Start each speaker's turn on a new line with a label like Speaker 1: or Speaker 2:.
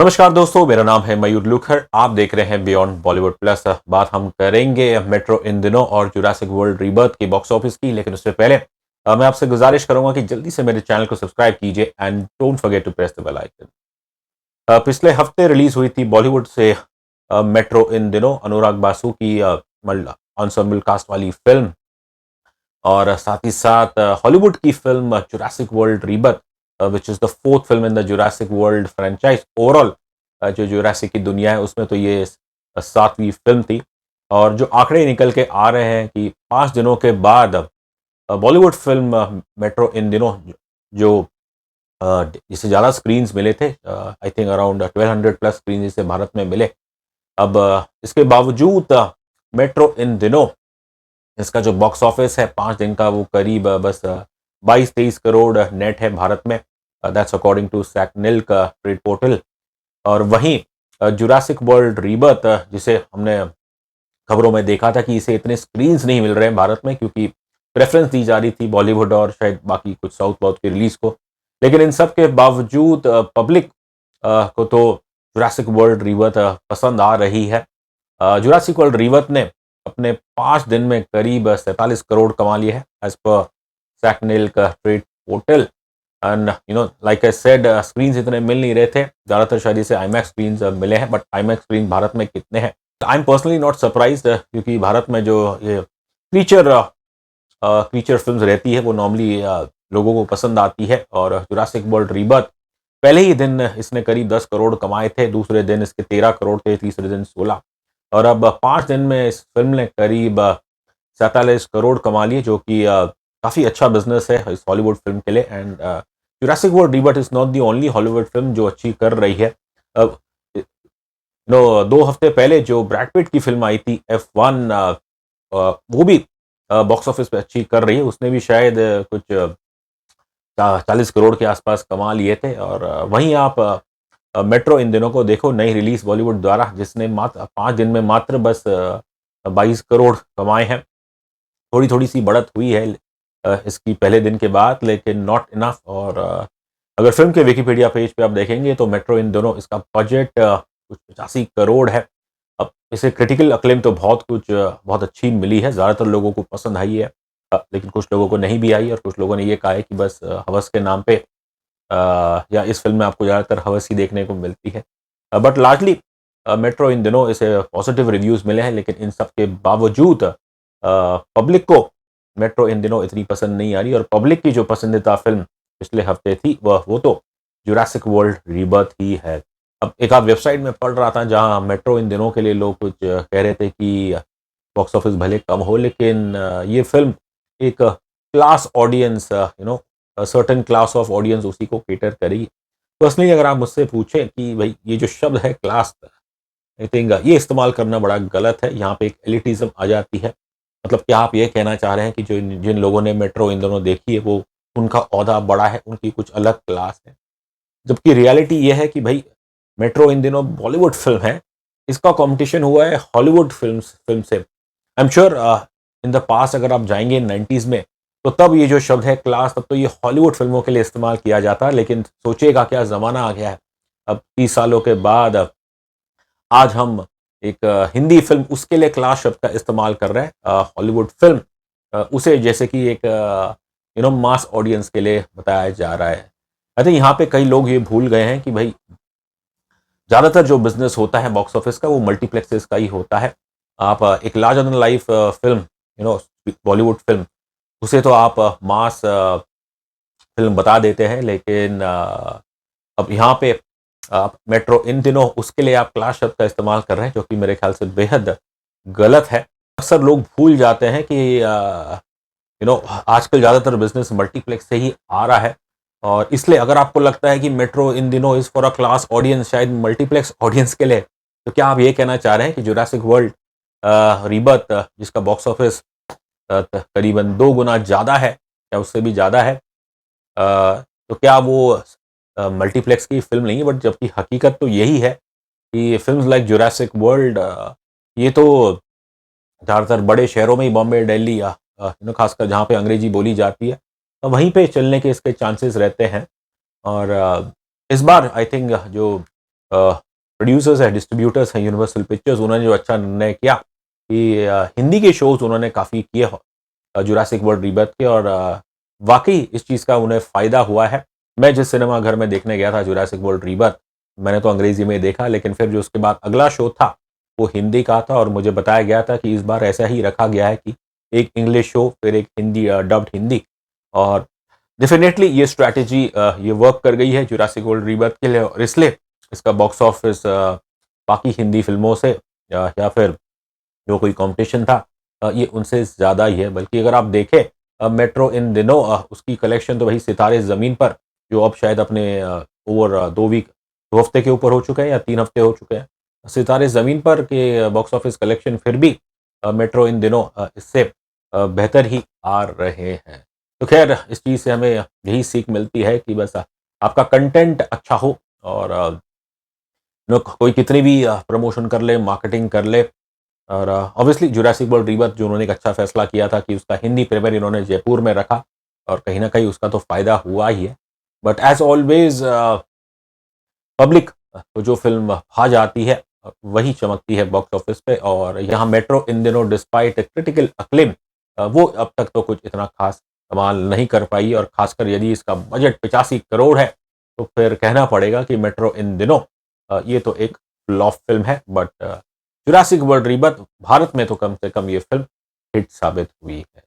Speaker 1: नमस्कार दोस्तों, मेरा नाम है मयूर लुखर। आप देख रहे हैं बियॉन्ड बॉलीवुड प्लस। बात हम करेंगे मेट्रो इन दिनों और जुरासिक वर्ल्ड रीबर्थ की बॉक्स ऑफिस की, लेकिन उससे पहले मैं आपसे गुजारिश करूंगा कि जल्दी से मेरे चैनल को सब्सक्राइब कीजिए and don't forget to press the bell icon. पिछले हफ्ते रिलीज हुई थी बॉलीवुड से मेट्रो इन दिनों, अनुराग बासु की ensemble कास्ट वाली फिल्म, और साथ ही साथ हॉलीवुड की film Jurassic world rebirth, which is the fourth film in the Jurassic world franchise. Overall जो जुरासिक की दुनिया है उसमें तो ये सातवीं फिल्म थी। और जो आंकड़े निकल के आ रहे हैं कि 5 दिनों के बाद बॉलीवुड फिल्म मेट्रो इन दिनों जो जिसे ज़्यादा स्क्रीन्स मिले थे, I think around 1200 plus screen जिसे भारत में मिले। अब इसके बावजूद मेट्रो इन दिनों इसका जो बॉक्स ऑफिस है 5 दिन का, वो करीब बस 22-23 करोड़ नेट है भारत में। दैट्स अकॉर्डिंग टू सैकनिल का ट्रेड पोर्टल। और वहीं जुरासिक वर्ल्ड रीबर्थ, जिसे हमने खबरों में देखा था कि इसे इतने स्क्रीन्स नहीं मिल रहे हैं भारत में क्योंकि प्रेफरेंस दी जा रही थी बॉलीवुड और शायद बाकी कुछ साउथ बाउथ की रिलीज को, लेकिन इन सब के बावजूद पब्लिक को तो जुरासिक वर्ल्ड रीबर्थ पसंद आ रही है। जुरासिक वर्ल्ड रीबर्थ ने अपने 5 दिन में करीब 47 करोड़ कमा लिए हैं एज पर सैकनिल का trade portal. And like I said, screens इतने मिल नहीं रहे थे, ज़्यादातर शायद इसे आईमैक्स स्क्रीन्स मिले हैं, बट आईमैक्स स्क्रीन भारत में कितने हैं? I am personally not surprised, क्योंकि भारत में जो ये क्रीचर फिल्म्स रहती है वो नॉर्मली लोगों को पसंद आती है। और जुरासिक वर्ल्ड रीबर्थ पहले ही दिन इसने करीब 10 करोड़ कमाए थे, दूसरे दिन इसके 13 करोड़ थे, तीसरे दिन 16, और अब 5 दिन में इस फिल्म ने करीब 47 करोड़ कमा लिए, जो कि काफ़ी अच्छा बिजनेस है इस हॉलीवुड फिल्म के लिए। And Jurassic world rebirth is not the only Hollywood film जो अच्छी कर रही है। अब 2 हफ्ते पहले जो ब्रैड पिट की फिल्म आई थी F1, वो भी बॉक्स ऑफिस पे अच्छी कर रही है। उसने भी शायद कुछ 40 करोड़ के आसपास कमा लिए थे। और वहीं आप मेट्रो इन दिनों को देखो, नई रिलीज बॉलीवुड द्वारा, जिसने मात्र 5 दिन में मात्र बस 22 करोड़ कमाए हैं। थोड़ी थोड़ी सी बढ़त हुई है इसकी पहले दिन के बाद, लेकिन नॉट इनफ। और अगर फिल्म के विकिपीडिया पेज पे आप देखेंगे तो मेट्रो इन दोनों इसका बजट कुछ 85 करोड़ है। अब इसे क्रिटिकल अक्लेम तो बहुत अच्छी मिली है, ज़्यादातर लोगों को पसंद आई है, लेकिन कुछ लोगों को नहीं भी आई, और कुछ लोगों ने ये कहा है कि बस हवस के नाम पे या इस फिल्म में आपको ज़्यादातर हवस ही देखने को मिलती है। बट लार्जली मेट्रो इन दिनों इसे पॉजिटिव रिव्यूज़ मिले हैं, लेकिन इन सब के बावजूद पब्लिक को मेट्रो इन दिनों इतनी पसंद नहीं आ रही। और पब्लिक की जो पसंदीदा फिल्म पिछले हफ्ते थी वो तो जुरासिक वर्ल्ड रीबर्थ ही है। अब एक आध वेबसाइट में पढ़ रहा था जहां मेट्रो इन दिनों के लिए लोग कुछ कह रहे थे कि बॉक्स ऑफिस भले कम हो, लेकिन ये फिल्म एक class audience, certain class of audience उसी को केटर करेगी। पर्सनली अगर आप मुझसे पूछें कि भाई ये जो शब्द है क्लास, आई थिंक ये इस्तेमाल करना बड़ा गलत है। यहाँ पे एक एलिटिज्म आ जाती है। मतलब क्या आप ये कहना चाह रहे हैं कि जो जिन लोगों ने मेट्रो इन दोनों देखी है वो उनका ओहदा बड़ा है, उनकी कुछ अलग क्लास है? जबकि रियलिटी ये है कि भाई मेट्रो इन दिनों बॉलीवुड फिल्म है, इसका कंपटीशन हुआ है हॉलीवुड फिल्म से। I am sure in the past अगर आप जाएंगे 90s में, तो तब ये जो शब्द है क्लास, तब तो ये हॉलीवुड फिल्मों के लिए इस्तेमाल किया जाता है। लेकिन सोचिएगा क्या ज़माना आ गया है। अब 30 सालों के बाद आज हम एक हिंदी फिल्म उसके लिए क्लास शब्द का इस्तेमाल कर रहे हैं। हॉलीवुड फिल्म उसे जैसे कि एक मास ऑडियंस के लिए बताया जा रहा है। आई थिंक यहाँ पे कई लोग ये भूल गए हैं कि भाई ज़्यादातर जो बिजनेस होता है बॉक्स ऑफिस का वो मल्टीप्लेक्सेस का ही होता है। आप एक larger than life film, Bollywood film, उसे तो आप मास फिल्म बता देते हैं, लेकिन अब यहाँ पे आप मेट्रो इन दिनों उसके लिए आप क्लास शब्द का इस्तेमाल कर रहे हैं, जो कि मेरे ख्याल से बेहद गलत है। अक्सर लोग भूल जाते हैं कि आजकल ज़्यादातर बिजनेस मल्टीप्लेक्स से ही आ रहा है। और इसलिए अगर आपको लगता है कि मेट्रो इन दिनों is for a class audience, शायद मल्टीप्लेक्स ऑडियंस के लिए, तो क्या आप ये कहना चाह रहे हैं कि जुरासिक वर्ल्ड रीबर्थ, जिसका बॉक्स ऑफिस करीबन 2 गुना ज़्यादा है या उससे भी ज़्यादा है, तो क्या वो मल्टीप्लेक्स की फिल्म नहीं है? बट जबकि हकीकत तो यही है कि फिल्म्स लाइक जुरासिक वर्ल्ड ये तो ज़्यादातर बड़े शहरों में ही, बॉम्बे, दिल्ली या खासकर जहाँ पे अंग्रेजी बोली जाती है, तो वहीं पे चलने के इसके चांसेस रहते हैं। और इस बार आई थिंक जो प्रोड्यूसर्स हैं, डिस्ट्रीब्यूटर्स हैं यूनिवर्सल पिक्चर्स, उन्होंने जो अच्छा निर्णय किया कि हिंदी के शोज़ उन्होंने काफ़ी किए जुरासिक वर्ल्ड रीबर्थ के, और वाक़ई इस चीज़ का उन्हें फ़ायदा हुआ है। मैं जिस सिनेमा घर में देखने गया था जुरासिक वर्ल्ड रीबर्थ, मैंने तो अंग्रेज़ी में देखा, लेकिन फिर जो उसके बाद अगला शो था, वो हिंदी का था, और मुझे बताया गया था कि इस बार ऐसा ही रखा गया है कि एक इंग्लिश शो, फिर एक हिंदी डब्ड हिंदी, और डेफ़िनेटली ये स्ट्रैटेजी ये वर्क कर गई है जुरासिक वर्ल्ड रीबर्थ के लिए, और इसलिए इसका बॉक्स ऑफिस बाकी हिंदी फ़िल्मों से या फिर जो कोई कॉम्पिटिशन था ये उनसे ज़्यादा ही है। बल्कि अगर आप देखें मेट्रो इन दिनों उसकी कलेक्शन तो वही सितारे ज़मीन पर, जो अब शायद अपने ओवर 2 वीक 2 हफ्ते के ऊपर हो चुके हैं या 3 हफ्ते हो चुके हैं। सितारे ज़मीन पर के बॉक्स ऑफिस कलेक्शन फिर भी मेट्रो इन दिनों इससे बेहतर ही आ रहे हैं। तो ख़ैर इस चीज़ से हमें यही सीख मिलती है कि बस आपका कंटेंट अच्छा हो, और कोई कितनी भी प्रमोशन कर ले, मार्केटिंग कर ले, और ऑब्वियसली जुरासिक वर्ल्ड रीबर्थ जो उन्होंने एक अच्छा फैसला किया था कि उसका हिंदी प्रीमियर इन्होंने जयपुर में रखा, और कहीं न कहीं उसका तो फ़ायदा हुआ ही है। बट एज़ ऑलवेज़ पब्लिक तो जो फ़िल्म भा जाती है वही चमकती है बॉक्स ऑफिस पे, और यहाँ मेट्रो इन दिनों डिस्पाइट क्रिटिकल अक्लेम वो अब तक तो कुछ इतना ख़ास कमाल नहीं कर पाई, और ख़ासकर यदि इसका बजट 85 करोड़ है, तो फिर कहना पड़ेगा कि मेट्रो इन दिनों ये तो एक फ्लॉप फ़िल्म है। But Jurassic world rebirth Bharat में तो कम से कम ये फ़िल्म हिट साबित हुई है।